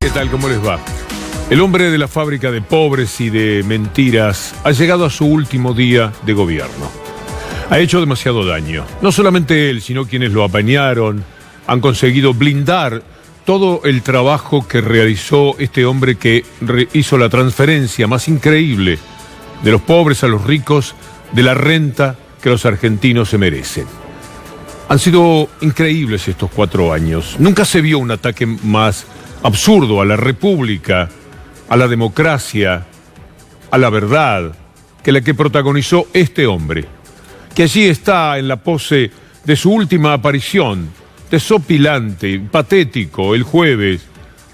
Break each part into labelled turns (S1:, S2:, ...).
S1: ¿qué tal? ¿Cómo les va? El hombre de la fábrica de pobres y de mentiras ha llegado a su último día de gobierno. Ha hecho demasiado daño. No solamente él, sino quienes lo apañaron, han conseguido blindar todo el trabajo que realizó este hombre que hizo la transferencia más increíble de los pobres a los ricos de la renta que los argentinos se merecen. Han sido increíbles estos 4 años. Nunca se vio un ataque más absurdo a la República, a la democracia, a la verdad, que la que protagonizó este hombre, que allí está en la pose de su última aparición, desopilante, patético, el jueves,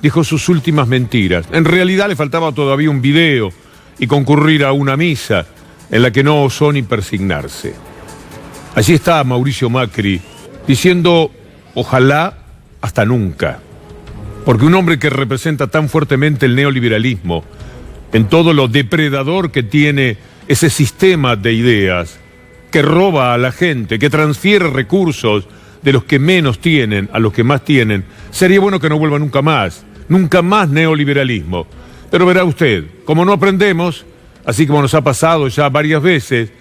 S1: dijo sus últimas mentiras. En realidad le faltaba todavía un video y concurrir a una misa en la que no osó ni persignarse. Allí está Mauricio Macri diciendo, ojalá hasta nunca. Porque un hombre que representa tan fuertemente el neoliberalismo, en todo lo depredador que tiene ese sistema de ideas, que roba a la gente, que transfiere recursos de los que menos tienen a los que más tienen, sería bueno que no vuelva nunca más neoliberalismo. Pero verá usted, como no aprendemos, así como nos ha pasado ya varias veces,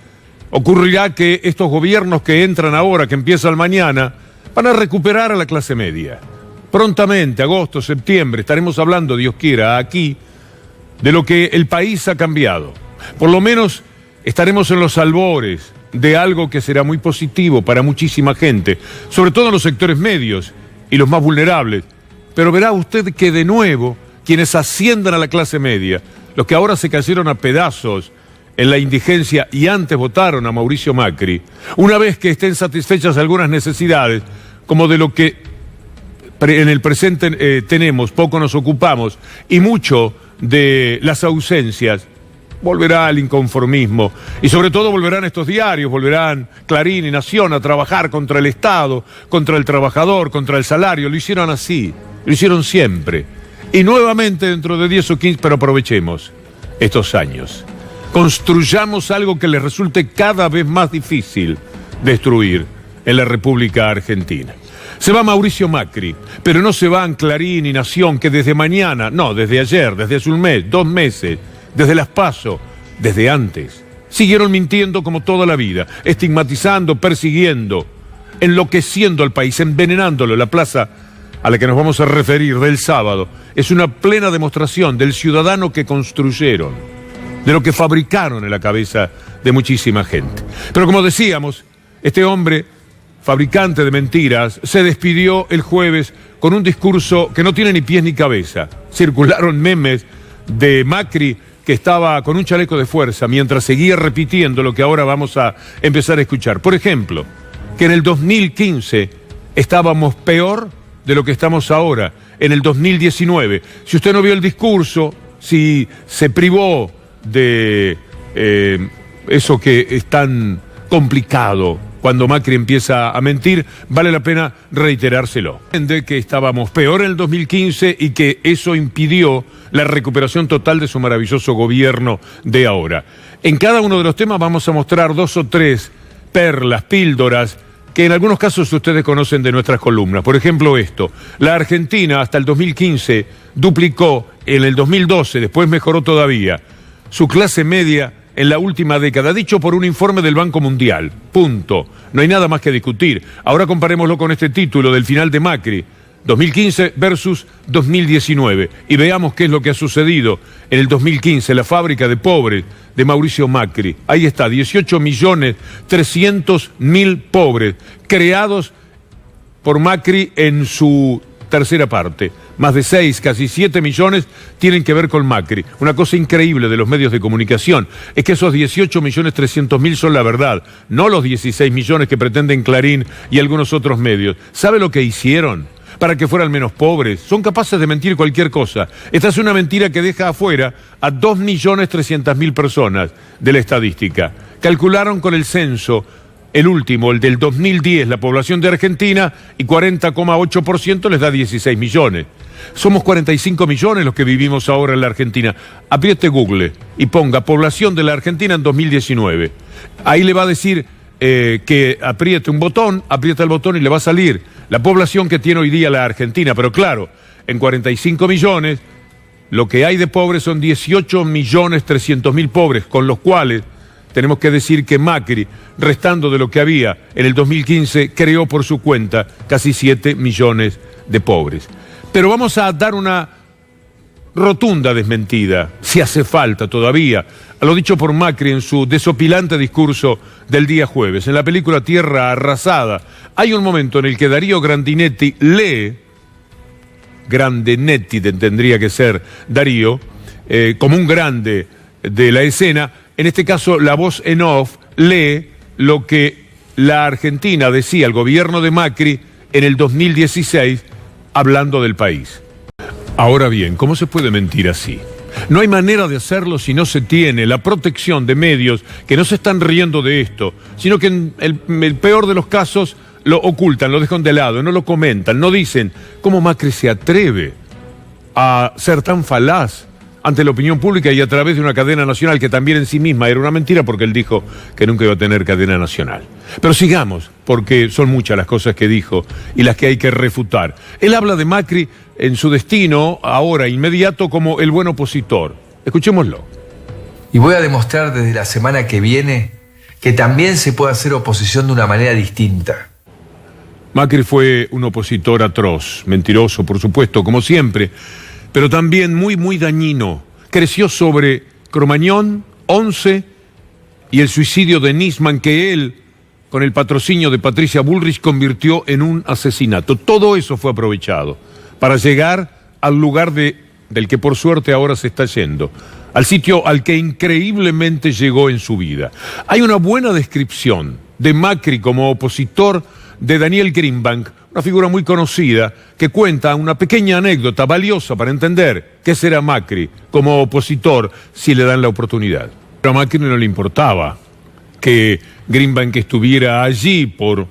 S1: ocurrirá que estos gobiernos que entran ahora, que empiezan mañana, van a recuperar a la clase media. Prontamente, agosto, septiembre, estaremos hablando, Dios quiera, aquí, de lo que el país ha cambiado. Por lo menos estaremos en los albores de algo que será muy positivo para muchísima gente, sobre todo en los sectores medios y los más vulnerables. Pero verá usted que de nuevo, quienes asciendan a la clase media, los que ahora se cayeron a pedazos en la indigencia y antes votaron a Mauricio Macri, una vez que estén satisfechas algunas necesidades, como de lo que en el presente tenemos, poco nos ocupamos, y mucho de las ausencias, volverá al inconformismo. Y sobre todo volverán estos diarios, volverán Clarín y Nación a trabajar contra el Estado, contra el trabajador, contra el salario. Lo hicieron así, lo hicieron siempre. Y nuevamente dentro de 10 o 15, pero aprovechemos estos años. Construyamos algo que les resulte cada vez más difícil destruir en la República Argentina. Se va Mauricio Macri, pero no se van Clarín y Nación, que desde mañana, no, desde ayer, desde hace un mes, 2 meses, desde las PASO, desde antes, siguieron mintiendo como toda la vida, estigmatizando, persiguiendo, enloqueciendo al país, envenenándolo. La plaza a la que nos vamos a referir del sábado es una plena demostración del ciudadano que construyeron, de lo que fabricaron en la cabeza de muchísima gente. Pero como decíamos, este hombre, fabricante de mentiras, se despidió el jueves con un discurso que no tiene ni pies ni cabeza. Circularon memes de Macri que estaba con un chaleco de fuerza mientras seguía repitiendo lo que ahora vamos a empezar a escuchar. Por ejemplo, que en el 2015 estábamos peor de lo que estamos ahora, en el 2019. Si usted no vio el discurso, si se privó de eso que es tan complicado cuando Macri empieza a mentir, vale la pena reiterárselo. De que estábamos peor en el 2015 y que eso impidió la recuperación total de su maravilloso gobierno de ahora. En cada uno de los temas vamos a mostrar 2 o 3 perlas, píldoras, que en algunos casos ustedes conocen de nuestras columnas. Por ejemplo esto, la Argentina hasta el 2015 duplicó, en el 2012, después mejoró todavía, su clase media en la última década, dicho por un informe del Banco Mundial. Punto. No hay nada más que discutir. Ahora comparémoslo con este título del final de Macri, 2015 versus 2019, y veamos qué es lo que ha sucedido en el 2015, la fábrica de pobres de Mauricio Macri. Ahí está, 18.300.000 pobres creados por Macri en su tercera parte. Más de 6, casi 7 millones tienen que ver con Macri. Una cosa increíble de los medios de comunicación es que esos 18.300.000 son la verdad, no los 16 millones que pretenden Clarín y algunos otros medios. ¿Sabe lo que hicieron para que fueran menos pobres? Son capaces de mentir cualquier cosa. Esta es una mentira que deja afuera a 2.300.000 personas de la estadística. Calcularon con el censo, el último, el del 2010, la población de Argentina, y 40,8% les da 16 millones. Somos 45 millones los que vivimos ahora en la Argentina. Apriete Google y ponga población de la Argentina en 2019. Ahí le va a decir que aprieta el botón y le va a salir la población que tiene hoy día la Argentina. Pero claro, en 45 millones, lo que hay de pobres son 18.300.000 pobres, con los cuales tenemos que decir que Macri, restando de lo que había en el 2015, creó por su cuenta casi 7 millones de pobres. Pero vamos a dar una rotunda desmentida, si hace falta todavía, a lo dicho por Macri en su desopilante discurso del día jueves. En la película Tierra Arrasada hay un momento en el que Darío Grandinetti lee, Grandinetti tendría que ser Darío, como un grande de la escena. En este caso, la voz en off lee lo que la Argentina decía, el gobierno de Macri, en el 2016, hablando del país. Ahora bien, ¿cómo se puede mentir así? No hay manera de hacerlo si no se tiene la protección de medios que no se están riendo de esto, sino que en el peor de los casos lo ocultan, lo dejan de lado, no lo comentan, no dicen cómo Macri se atreve a ser tan falaz ante la opinión pública y a través de una cadena nacional que también en sí misma era una mentira, porque él dijo que nunca iba a tener cadena nacional. Pero sigamos, porque son muchas las cosas que dijo y las que hay que refutar. Él habla de Macri en su destino, ahora inmediato, como el buen opositor. Escuchémoslo.
S2: Y voy a demostrar desde la semana que viene que también se puede hacer oposición de una manera distinta.
S1: Macri fue un opositor atroz, mentiroso, por supuesto, como siempre, pero también muy, muy dañino. Creció sobre Cromañón, 11 y el suicidio de Nisman, que él, con el patrocinio de Patricia Bullrich, convirtió en un asesinato. Todo eso fue aprovechado para llegar al lugar del que por suerte ahora se está yendo, al sitio al que increíblemente llegó en su vida. Hay una buena descripción de Macri como opositor de Daniel Greenbank, una figura muy conocida que cuenta una pequeña anécdota valiosa para entender qué será Macri como opositor si le dan la oportunidad. Pero a Macri no le importaba que Greenbank estuviera allí por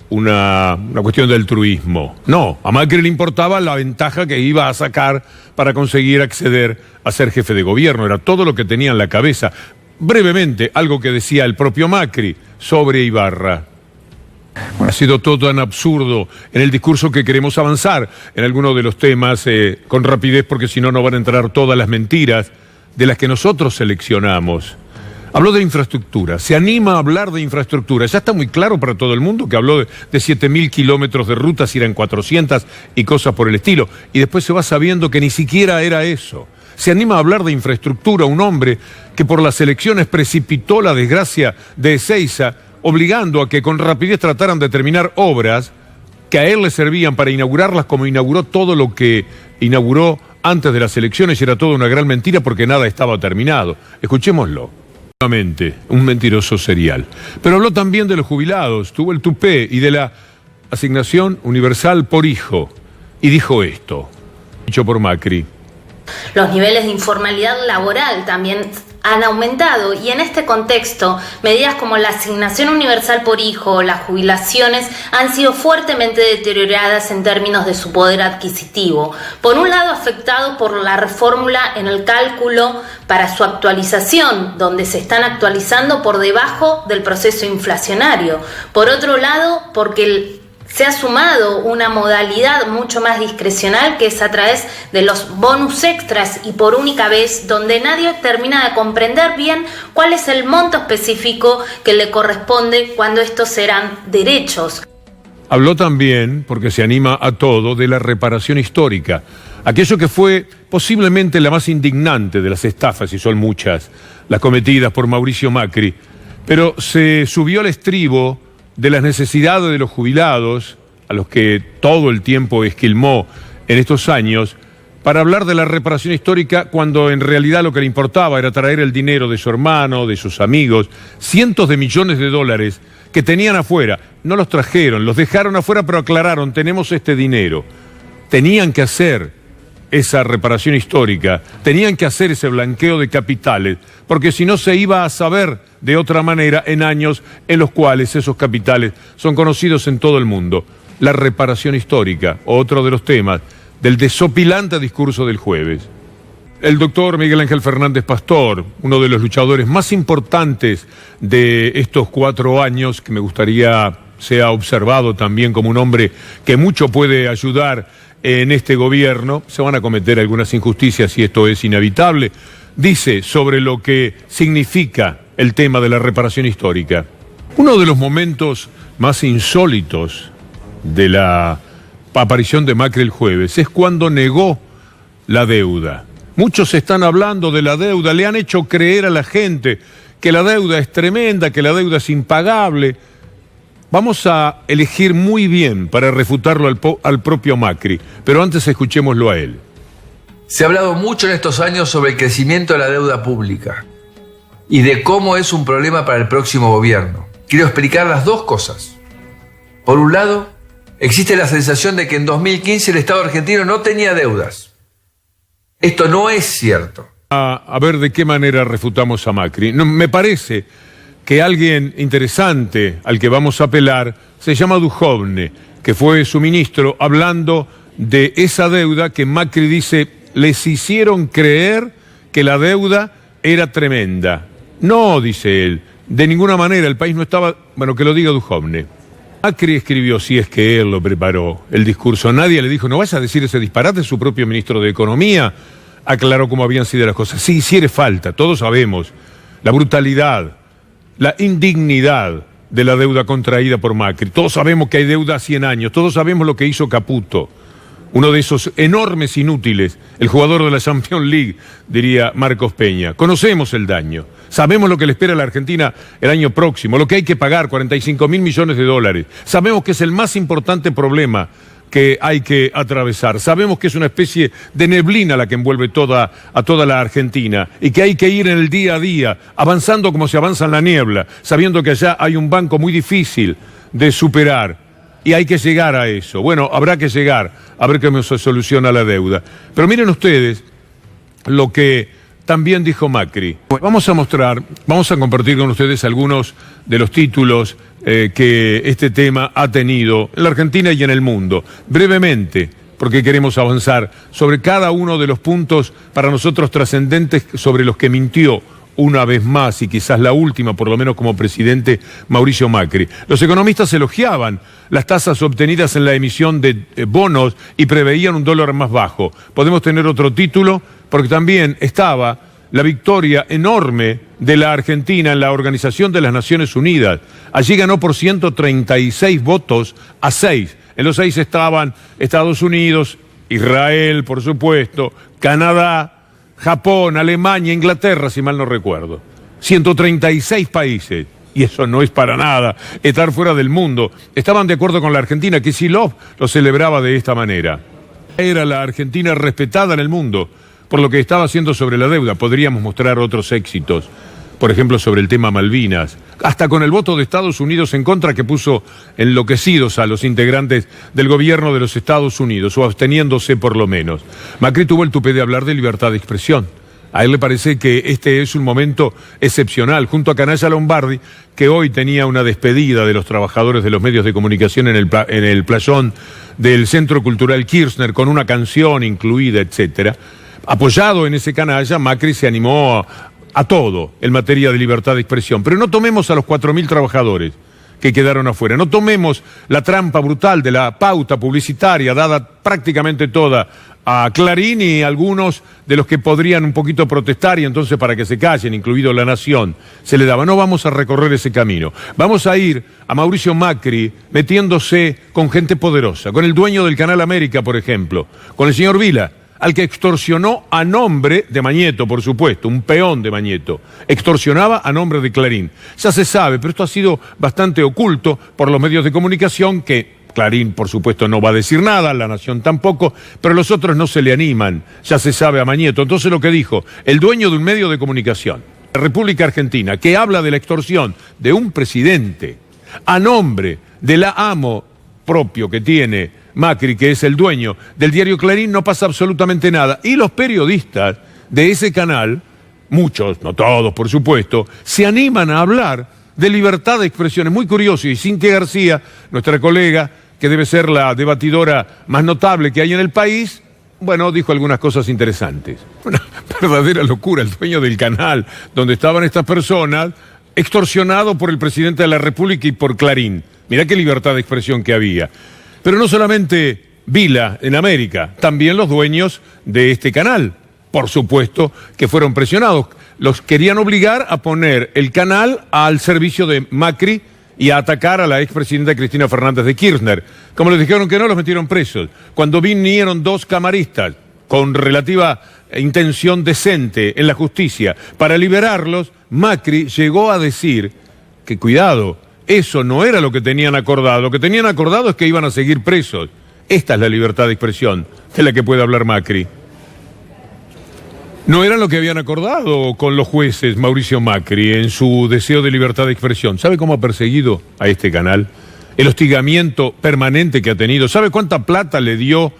S1: una cuestión de altruismo. No, a Macri le importaba la ventaja que iba a sacar para conseguir acceder a ser jefe de gobierno. Era todo lo que tenía en la cabeza. Brevemente, algo que decía el propio Macri sobre Ibarra. Ha sido todo tan absurdo en el discurso que queremos avanzar en algunos de los temas con rapidez, porque si no, no van a entrar todas las mentiras de las que nosotros seleccionamos. Habló de infraestructura, se anima a hablar de infraestructura. Ya está muy claro para todo el mundo que habló de 7.000 kilómetros de rutas, eran 400 y cosas por el estilo. Y después se va sabiendo que ni siquiera era eso. Se anima a hablar de infraestructura un hombre que por las elecciones precipitó la desgracia de Ezeiza, obligando a que con rapidez trataran de terminar obras que a él le servían para inaugurarlas, como inauguró todo lo que inauguró antes de las elecciones, y era toda una gran mentira porque nada estaba terminado. Escuchémoslo. Nuevamente, un mentiroso serial. Pero habló también de los jubilados, tuvo el tupé y de la asignación universal por hijo. Y dijo esto, dicho por Macri.
S3: Los niveles de informalidad laboral también han aumentado, y en este contexto, medidas como la asignación universal por hijo o las jubilaciones han sido fuertemente deterioradas en términos de su poder adquisitivo. Por un lado, afectado por la reformula en el cálculo para su actualización, donde se están actualizando por debajo del proceso inflacionario. Por otro lado, porque se ha sumado una modalidad mucho más discrecional, que es a través de los bonus extras, y por única vez donde nadie termina de comprender bien cuál es el monto específico que le corresponde cuando estos serán derechos.
S1: Habló también, porque se anima a todo, de la reparación histórica, aquello que fue posiblemente la más indignante de las estafas, y son muchas las cometidas por Mauricio Macri, pero se subió al estribo de las necesidades de los jubilados, a los que todo el tiempo esquilmó en estos años, para hablar de la reparación histórica, cuando en realidad lo que le importaba era traer el dinero de su hermano, de sus amigos, cientos de millones de dólares que tenían afuera. No los trajeron, los dejaron afuera, pero aclararon, tenemos este dinero. Tenían que hacer esa reparación histórica, tenían que hacer ese blanqueo de capitales, porque si no se iba a saber de otra manera en años en los cuales esos capitales son conocidos en todo el mundo. La reparación histórica, otro de los temas del desopilante discurso del jueves. El doctor Miguel Ángel Fernández Pastor, uno de los luchadores más importantes de estos 4 años, que me gustaría se ha observado también como un hombre que mucho puede ayudar en este gobierno. Se van a cometer algunas injusticias y esto es inevitable. Dice sobre lo que significa el tema de la reparación histórica. Uno de los momentos más insólitos de la aparición de Macri el jueves es cuando negó la deuda. Muchos están hablando de la deuda, le han hecho creer a la gente que la deuda es tremenda, que la deuda es impagable. Vamos a elegir muy bien para refutarlo al propio Macri, pero antes escuchémoslo a él.
S2: Se ha hablado mucho en estos años sobre el crecimiento de la deuda pública y de cómo es un problema para el próximo gobierno. Quiero explicar las dos cosas. Por un lado, existe la sensación de que en 2015 el Estado argentino no tenía deudas. Esto no es cierto.
S1: A ver de qué manera refutamos a Macri. No, me parece que alguien interesante al que vamos a apelar se llama Duhovne, que fue su ministro, hablando de esa deuda que Macri dice les hicieron creer que la deuda era tremenda. No, dice él, de ninguna manera, el país no estaba... Bueno, que lo diga Duhovne. Macri escribió, si es que él lo preparó, el discurso. Nadie le dijo, no vayas a decir ese disparate. Su propio ministro de Economía aclaró cómo habían sido las cosas. Sí, hiciera falta, todos sabemos la brutalidad, la indignidad de la deuda contraída por Macri. Todos sabemos que hay deuda a 100 años, todos sabemos lo que hizo Caputo, uno de esos enormes inútiles, el jugador de la Champions League, diría Marcos Peña. Conocemos el daño, sabemos lo que le espera a la Argentina el año próximo, lo que hay que pagar, 45.000 millones de dólares. Sabemos que es el más importante problema que hay que atravesar. Sabemos que es una especie de neblina la que envuelve a toda la Argentina y que hay que ir en el día a día, avanzando como se avanza en la niebla, sabiendo que allá hay un banco muy difícil de superar. Y hay que llegar a eso. Bueno, habrá que llegar a ver cómo se soluciona la deuda. Pero miren ustedes lo que también dijo Macri. Vamos a compartir con ustedes algunos de los títulos que este tema ha tenido en la Argentina y en el mundo. Brevemente, porque queremos avanzar sobre cada uno de los puntos para nosotros trascendentes sobre los que mintió una vez más, y quizás la última, por lo menos como presidente, Mauricio Macri. Los economistas elogiaban las tasas obtenidas en la emisión de bonos y preveían un dólar más bajo. Podemos tener otro título, porque también estaba la victoria enorme de la Argentina en la Organización de las Naciones Unidas. Allí ganó por 136 votos a 6. En los 6 estaban Estados Unidos, Israel, por supuesto, Canadá, Japón, Alemania, Inglaterra, si mal no recuerdo. 136 países. Y eso no es para nada estar fuera del mundo. Estaban de acuerdo con la Argentina, que Kicillof lo celebraba de esta manera. Era la Argentina respetada en el mundo por lo que estaba haciendo sobre la deuda. Podríamos mostrar otros éxitos, por ejemplo, sobre el tema Malvinas, hasta con el voto de Estados Unidos en contra, que puso enloquecidos a los integrantes del gobierno de los Estados Unidos, o absteniéndose por lo menos. Macri tuvo el tupé de hablar de libertad de expresión. A él le parece que este es un momento excepcional, junto a Canalla Lombardi, que hoy tenía una despedida de los trabajadores de los medios de comunicación en el playón del Centro Cultural Kirchner, con una canción incluida, etcétera. Apoyado en ese Canalla, Macri se animó a todo en materia de libertad de expresión. Pero no tomemos a los 4.000 trabajadores que quedaron afuera. No tomemos la trampa brutal de la pauta publicitaria dada prácticamente toda a Clarín y algunos de los que podrían un poquito protestar, y entonces para que se callen, incluido La Nación, se le daba. No vamos a recorrer ese camino. Vamos a ir a Mauricio Macri metiéndose con gente poderosa, con el dueño del Canal América, por ejemplo, con el señor Vila, al que extorsionó a nombre de Mañeto, por supuesto, un peón de Mañeto. Extorsionaba a nombre de Clarín. Ya se sabe, pero esto ha sido bastante oculto por los medios de comunicación, que Clarín, por supuesto, no va a decir nada, La Nación tampoco, pero los otros no se le animan. Ya se sabe a Mañeto. Entonces lo que dijo el dueño de un medio de comunicación, la República Argentina, que habla de la extorsión de un presidente a nombre de la AMO propio que tiene Macri, que es el dueño del diario Clarín, no pasa absolutamente nada. Y los periodistas de ese canal, muchos, no todos por supuesto, se animan a hablar de libertad de expresión. Es muy curioso, y Cintia García, nuestra colega, que debe ser la debatidora más notable que hay en el país, bueno, dijo algunas cosas interesantes. Una verdadera locura, el dueño del canal donde estaban estas personas extorsionado por el presidente de la República y por Clarín. Mirá qué libertad de expresión que había. Pero no solamente Vila en América, también los dueños de este canal, por supuesto, que fueron presionados. Los querían obligar a poner el canal al servicio de Macri y a atacar a la expresidenta Cristina Fernández de Kirchner. Como les dijeron que no, los metieron presos. Cuando vinieron dos camaristas con relativa intención decente en la justicia para liberarlos, Macri llegó a decir que cuidado, eso no era lo que tenían acordado. Lo que tenían acordado es que iban a seguir presos. Esta es la libertad de expresión de la que puede hablar Macri. No era lo que habían acordado con los jueces Mauricio Macri en su deseo de libertad de expresión. ¿Sabe cómo ha perseguido a este canal? El hostigamiento permanente que ha tenido. ¿Sabe cuánta plata le dio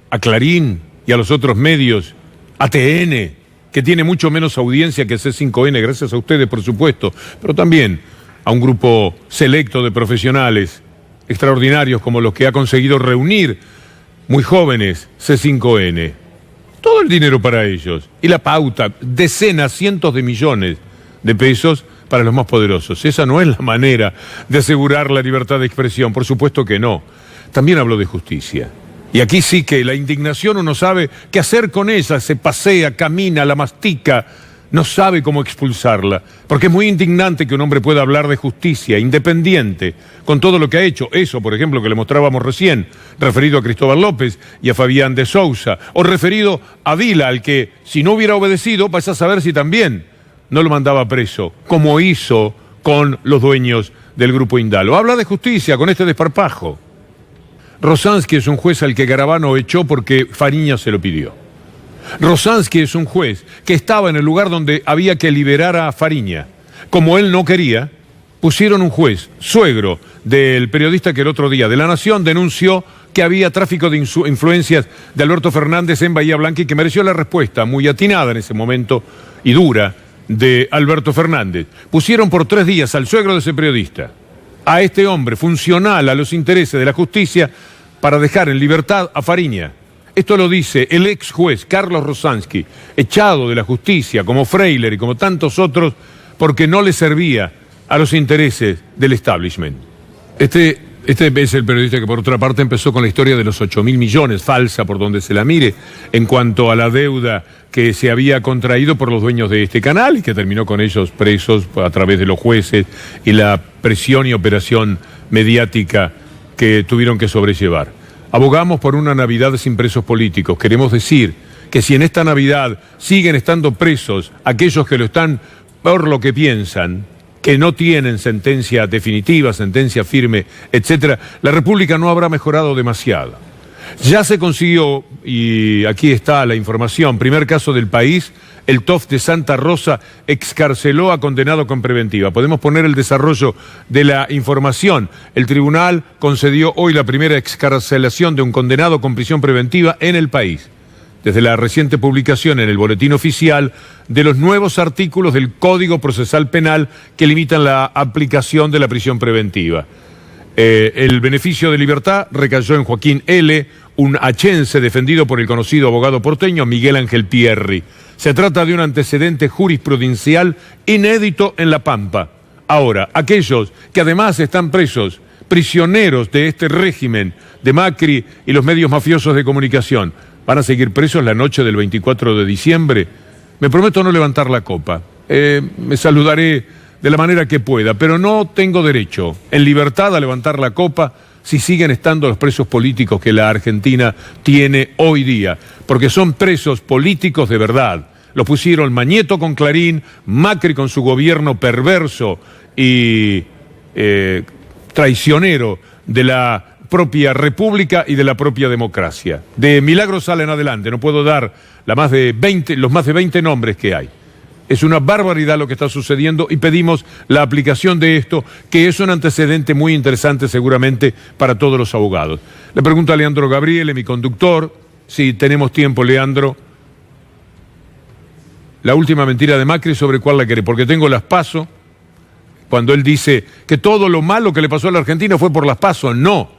S1: a Clarín y a los otros medios? A TN, que tiene mucho menos audiencia que C5N, gracias a ustedes, por supuesto, pero también a un grupo selecto de profesionales extraordinarios como los que ha conseguido reunir muy jóvenes C5N. Todo el dinero para ellos. Y la pauta, decenas, cientos de millones de pesos para los más poderosos. Esa no es la manera de asegurar la libertad de expresión, por supuesto que no. También hablo de justicia. Y aquí sí que la indignación uno sabe qué hacer con ella, se pasea, camina, la mastica, no sabe cómo expulsarla, porque es muy indignante que un hombre pueda hablar de justicia independiente con todo lo que ha hecho. Eso, por ejemplo, que le mostrábamos recién, referido a Cristóbal López y a Fabián de Sousa, o referido a Vila, al que si no hubiera obedecido, vas a saber si también no lo mandaba preso, como hizo con los dueños del Grupo Indalo. Habla de justicia con este desparpajo. Rosansky es un juez al que Garabano echó porque Fariña se lo pidió. Rosansky es un juez que estaba en el lugar donde había que liberar a Fariña. Como él no quería, pusieron un juez, suegro del periodista que el otro día de La Nación denunció que había tráfico de influencias de Alberto Fernández en Bahía Blanca y que mereció la respuesta muy atinada en ese momento y dura de Alberto Fernández. Pusieron por 3 días al suegro de ese periodista, a este hombre funcional a los intereses de la justicia, para dejar en libertad a Fariña. Esto lo dice el ex juez Carlos Rosansky, echado de la justicia como Freiler y como tantos otros, porque no le servía a los intereses del establishment. Este es el periodista que por otra parte empezó con la historia de los 8.000 millones, falsa por donde se la mire, en cuanto a la deuda que se había contraído por los dueños de este canal y que terminó con ellos presos a través de los jueces y la presión y operación mediática que tuvieron que sobrellevar. Abogamos por una Navidad sin presos políticos. Queremos decir que si en esta Navidad siguen estando presos aquellos que lo están por lo que piensan, que no tienen sentencia definitiva, sentencia firme, etcétera, la República no habrá mejorado demasiado. Ya se consiguió, y aquí está la información, primer caso del país, el TOF de Santa Rosa excarceló a condenado con preventiva. Podemos poner el desarrollo de la información. El tribunal concedió hoy la primera excarcelación de un condenado con prisión preventiva en el país, desde la reciente publicación en el Boletín Oficial de los nuevos artículos del Código Procesal Penal que limitan la aplicación de la prisión preventiva. El beneficio de libertad recayó en Joaquín L., un achense defendido por el conocido abogado porteño Miguel Ángel Pierri. Se trata de un antecedente jurisprudencial inédito en La Pampa. Ahora, aquellos que además están presos, prisioneros de este régimen de Macri y los medios mafiosos de comunicación, van a seguir presos la noche del 24 de diciembre. Me prometo no levantar la copa. Me saludaré de la manera que pueda, pero no tengo derecho en libertad a levantar la copa si siguen estando los presos políticos que la Argentina tiene hoy día, porque son presos políticos de verdad. Los pusieron Mañeto con Clarín, Macri con su gobierno perverso y traicionero de la propia república y de la propia democracia. De Milagro Sala en adelante, no puedo dar los más de 20 nombres que hay. Es una barbaridad lo que está sucediendo y pedimos la aplicación de esto, que es un antecedente muy interesante seguramente para todos los abogados. Le pregunto a Leandro Gabriele, mi conductor, si tenemos tiempo, Leandro. La última mentira de Macri, ¿sobre cuál la quiere? Porque tengo las PASO, cuando él dice que todo lo malo que le pasó a la Argentina fue por las PASO. No,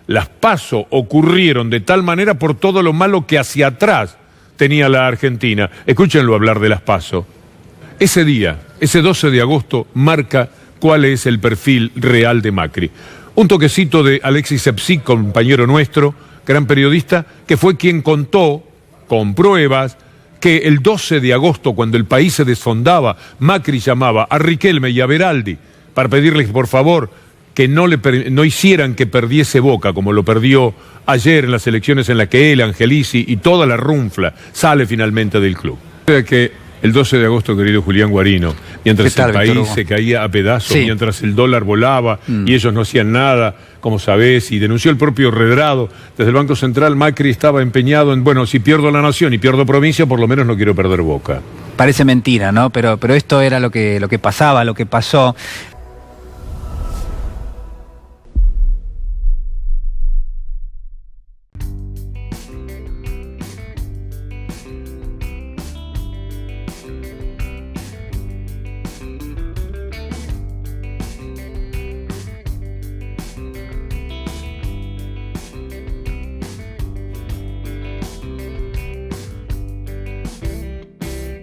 S1: las PASO ocurrieron de tal manera por todo lo malo que hacia atrás tenía la Argentina. Escúchenlo hablar de las PASO. Ese día ese 12 de agosto marca cuál es el perfil real de Macri. Un toquecito de Alexis Sepsik, compañero nuestro, gran periodista, que fue quien contó, con pruebas, que el 12 de agosto, cuando el país se desfondaba, Macri llamaba a Riquelme y a Beraldi para pedirles, por favor, que no hicieran que perdiese Boca, como lo perdió ayer en las elecciones en las que él, Angelici y toda la runfla sale finalmente del club. Que el 12 de agosto, querido Julián Guarino, mientras el país se caía a pedazos, mientras el dólar volaba y ellos no hacían nada, como sabés, y denunció el propio Redrado, desde el Banco Central, Macri estaba empeñado en, bueno, si pierdo la nación y pierdo provincia, por lo menos no quiero perder Boca.
S4: Parece mentira, ¿no? Pero esto era lo que pasaba, lo que pasó.